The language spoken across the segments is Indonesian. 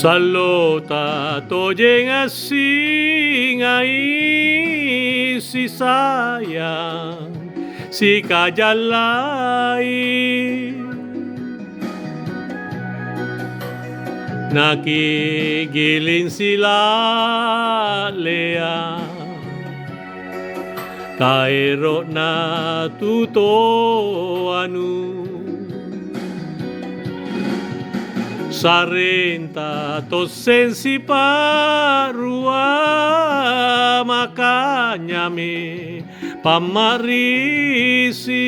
Salota toyeng asing ai si sayang si kajalai nakigilin sila lea taero na tuto anu Sarenta tosensi parua makanya me pamarisi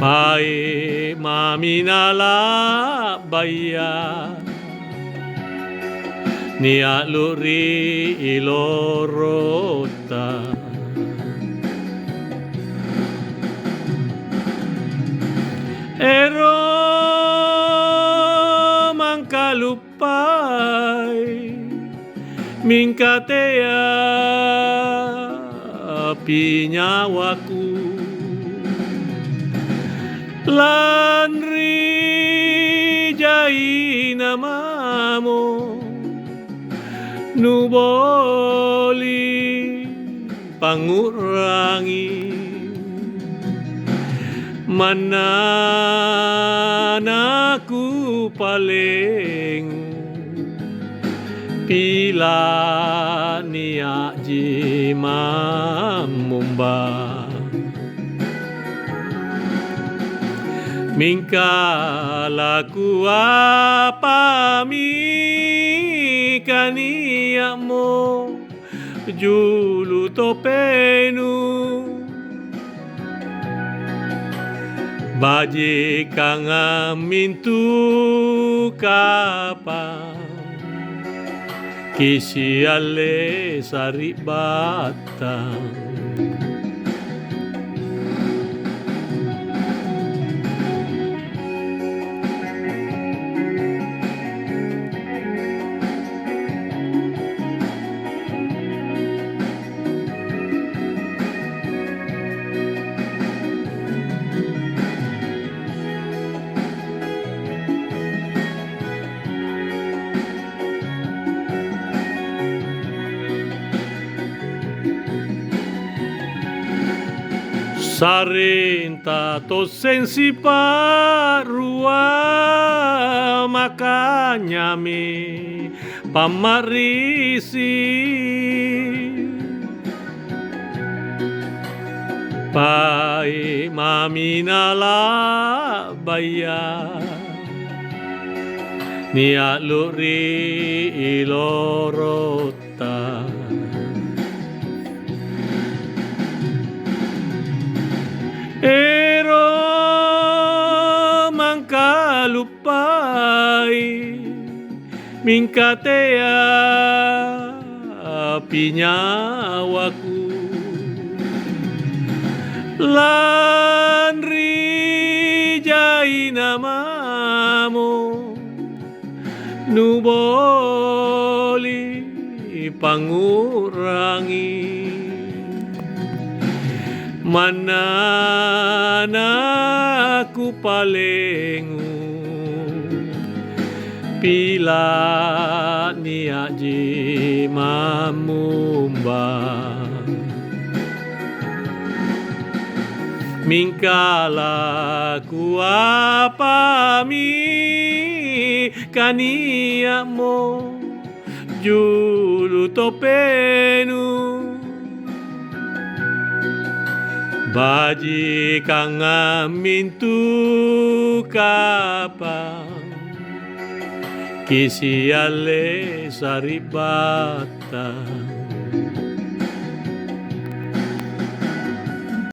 Pai maminala baya Nia luri ilorota Ero mangkalupay mingkatea pinyawaku lanri jai namamo nuboli pangurangi mananaku paling pila niya jimamumba mingkalaku apa mi kaniya mo julu topenu Baji kang mintu kapa kisiale saribata Sarenta tosensi parua makanya me pamarisi Pai maminala baya Nia luri ilorota Ero mangkalupay mingkatea pinyawaku lanri jai namamo nuboli pangurangi mananaku palengu pila niya jimamumba mingkalaku apa mi kaniya mo julu topenu Baji kang mintu kapa kisiale saribata